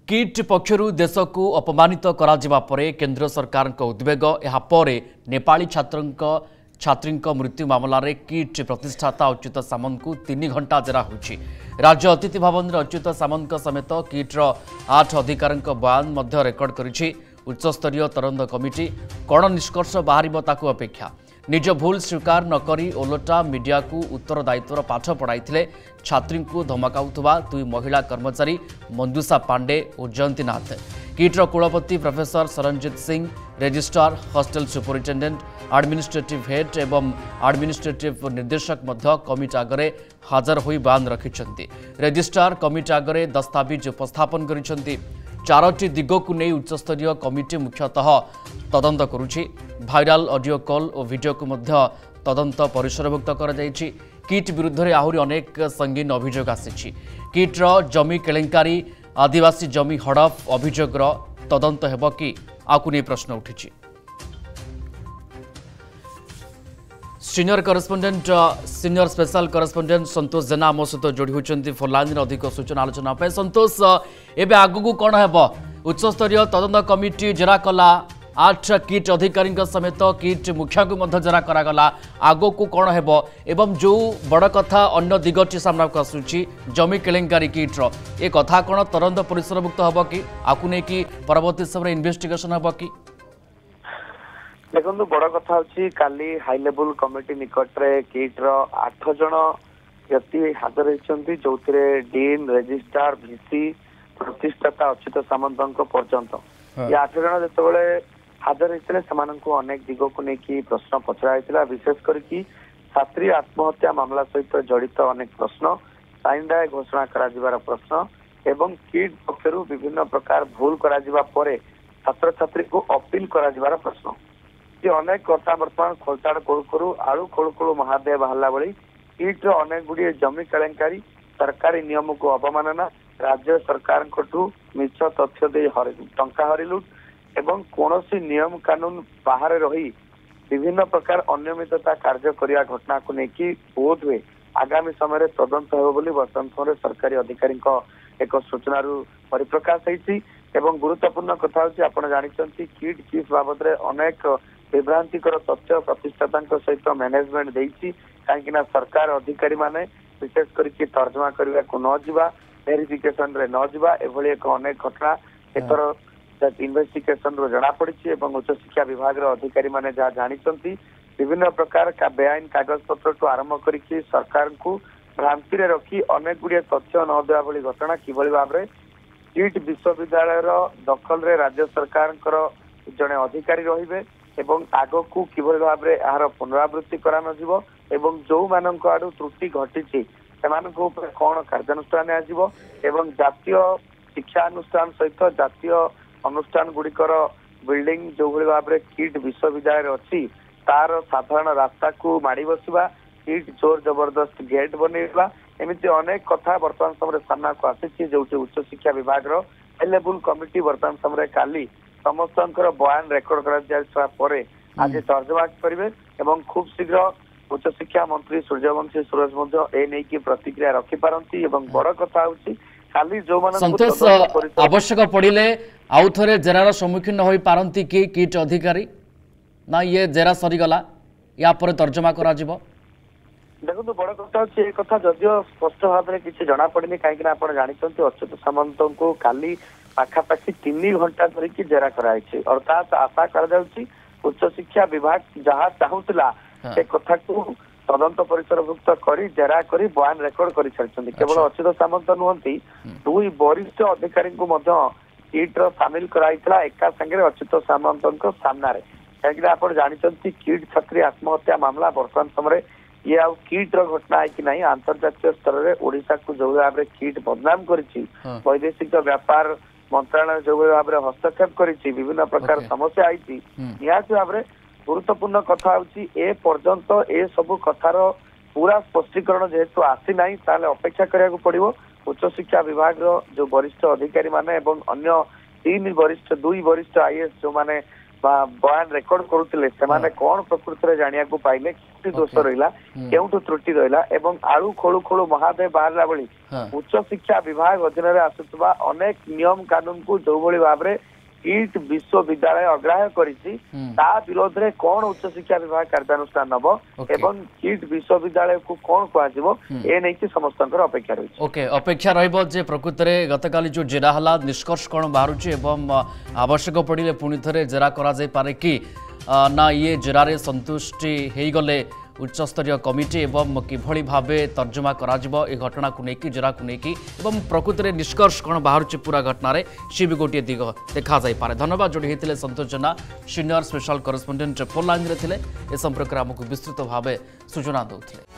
Kit पक्षरु देश को अपमानित करा जिबा परे केंद्र सरकार उद्वेग यापर नेपाली छात्री मृत्यु मामला रे किट प्रतिष्ठाता अच्युत सामंत को 3 घंटा जेरा होछि। राज्य अतिथि भवन रे अच्युत सामंत समेत किट्र 8 अधिकारी बयान मध्य रेकर्ड करिछि। उच्चस्तरीय तदंत कमिटी कौन निष्कर्ष बाहर ताकू अपेक्षा। निज भूल स्वीकार नकरी ओलोटा मीडिया को उत्तरदायित्वर पाठ पढ़ाई छात्री को धमकाउथुबा 2 महिला कर्मचारी मंदुषा पांडे और जयंती नाथ। किट्र कुलपति professor Saranjit Singh, registrar, hostel superintendent, administrative head एवं एडमिनिस्ट्रेटिव निर्देशक मध्य कमिटी आगे हाजर होई बयान रखिछन्ति। रजिस्ट्रार कमिटी आगे दस्तावेज उपस्थापन करिछन्ति। 4टी दिग को नहीं उच्चस्तरीय कमिटी मुख्यतः तदंत करुछि। भाइराल ऑडियो कॉल और वीडियो को मध्य तदंत परिसरभुक्त कर जाइछि। किट विरुद्ध में आहरी अनेक संगीन अभियोग आसी। किट्र जमी केलेंकारी आदिवासी जमी हड़प अभियोगर तदंत हेब कि आकु नहीं प्रश्न उठी। Senior correspondent senior special correspondent Santosh Jena आम सहित जोड़ी होती फोन लाइन अधिक सूचना आलोचना पे। संतोष, एबे आगु कौन हेब? उच्चस्तरीय तदंत कमिटी जेरा कला 8 किट अधिकारी समेत किट मुखिया को मध्य जेरा करागला। आगो को कौन हेब एवं जो बड़ कथा अन्य दिगटी सामना को आसुची जमी केलेंकारी किट्र ए कथा कौन तदंत परिसरभुक्त हम कि आकु नहीं कि परवर्ती समय इन्वेस्टिगेशन हम कि? देखो बड़ कथा हूँ काली हाई लेवल कमिटी निकट में किट्र 8 जन व्यक्ति हाजर होती जो डीन, रजिस्ट्रार, भिसी, प्रतिष्ठाता अच्युत सामंत पर्यंत ये 8 जन जो हाजर होते से अनेक दिग को लेकिन प्रश्न पचरा। विशेष करके छात्री आत्महत्या मामला सहित जड़ित अनेक प्रश्न, साइन राय घोषणा कर प्रश्न एवं किट पक्षर विभिन्न प्रकार भूल कर छात्र छात्री को अपील कर प्रश्न ये अनेक कथा बर्तमान खोलताड़ करू करू आलू खोलू खोलू महादेव बाहला भली किट्र अनेक गुड़िए जमी केलेंकारी, सरकारी नियम को अवमानना, राज्य सरकार मिछ तथ्य दे टंका हरिलुट एवं कौन नियम कानून बाहर रही विभिन्न प्रकार अनियमितता कार्य करिया घटना को लेकिन बोध हुए आगामी समय तदंत हो वर्तमान समय सरकारी अधिकारी एक सूचना परिप्रकाश होती। गुरुत्वपूर्ण कथा हूँ आप जानते किट चीफ बाबद अनेक विभ्रांतिकर तथ्य प्रतिष्ठाता सहित मैनेजमेंट देती कहीं सरकार अधिकारी माने विशेष करके तर्जमा करने को न जावा, वेरिफिकेशन रे न जावा एभली एक अनेक घटना एतर इन्वेस्टिगेशन रो जना पड़ी। उच्च शिक्षा विभाग अधिकारी माने जहाँ जानते विभिन्न प्रकार का बेआईन कागज पत्र को आरंभ करके सरकार को भ्रांति रे रखी अनेक गुड़िए तथ्य न देवा भली घटना किभली भाव में किट विश्वविद्यालय दखल रे राज्य सरकार जड़े अधिकारी रहिबे एवं आगो को किभली भाव में यार पुनरावृत्ति करा न जिवो एवं जो मानक आडू त्रुटि घटी कौन कार्यानुष्ठान आजिवो एवं जातीय शिक्षा अनुष्ठान सहित जातीय अनुष्ठान गुड़िकर बिल्डिंग जो भली भाव में किट विश्वविद्यालय अच्छी तार साधारण रास्ता को माड़ी बसवा, किट जोर जबरदस्त गेट बनवा एमती अनेक कथा वर्तमान समय सामना को आसी जो उच्च शिक्षा विभाग हाई लेवल कमिटी वर्तमान समय काली समस्त बयान रेकर्ड कर आज तर्जमा करेंगे और खूब शीघ्र उच्च शिक्षा मंत्री सूर्यवंशी सूरज ए प्रतिक्रिया रखिपारती। बड़ कथा हूँ खाली जो संतोष आवश्यक पड़े आउ थे जेरार सम्मुखीन हो पारती कि किट अधिकारी ना ये जेरा सरीगला या पर तर्जमा करा जिवो? देखो बड़ कथा हूँ कथा जदिव स्पष्ट भाव में किसी जना पड़नी कहीं आप जानते अच्युत सामंत को काली पाखापाखि 3 घंटा धरिकी जेरा कराई अर्थात आशा कर उच्च शिक्षा विभाग जहाँ चाहूला से कथा को तदंत परिसरभुक्त कर जेरा कर बयान रेकर्ड कर सारी केवल अच्युत सामंत नुहति 2 वरिष्ठ अधिकारी को किट्र सामिल कराइला एका संगे अच्युत सामंत सामना कहीं आप जानते किट छात्री आत्महत्या मामला वर्तमान समय ये आउ किट्र घटना है कि नहीं अंतर्जातीय स्तर में ओडिशा को जो भाव में किट बदनाम करिछि वैदेशिक व्यापार मंत्रालय जो भाव में हस्तक्षेप करिछि विभिन्न प्रकार समस्या आई निहाती भाव में गुरुत्वपूर्ण कथा हूँ ए पर्यंत ए सबु कथार पूरा स्पष्टीकरण जेहेतु आसी ना ताले अपेक्षा करिया पड़ो। उच्च शिक्षा विभाग जो वरिष्ठ अधिकारी माने एवं अन्य 2 वरिष्ठ IAS जो माने बयान रेकर्ड करुले से कौन प्रकृति में जानिया को पाइले कि दोष रहा केउठु त्रुटि रहा एवं आलू खोलू खोलू महादेव बाहरला बड़ी उच्च शिक्षा विभाग अधीन आसुवा अनेक नियम कानून को जो भाई भाव में किट विश्वविद्यालय अग्राह्य करिछि ता विरोध रे कौन उच्च शिक्षा विभाग कार्यानुष्ठान नब एवं किट विश्वविद्यालय को कौन कहजिवो ए नै कि समस्तंकर अपेक्षा रही ओके अपेक्षा रहइबो जे प्रकृति रे गतकाली जो जेरा हला निष्कर्ष कौन बाहरुछि एवं आवश्यक पड़िले पुनि थरे जेरा करा जाय पारे कि ना ये जेरारे संतुष्टि हेई गले उच्चस्तरीय कमिटी एवं किभली भावे तर्जमा करा जिवो ए घटना को नेकी जेरा को नेकी एवं प्रकृति रे निष्कर्ष कौन बाहरुछि पूरा घटना रे सी भी गोटे दिग देखा जाय पारे धन्यवाद जोड़ी हेतिले Santosh Jena senior special correspondent phone line रे थिले ए संपर्क रे हमकु विस्तृत भावे सूचना दउथिले।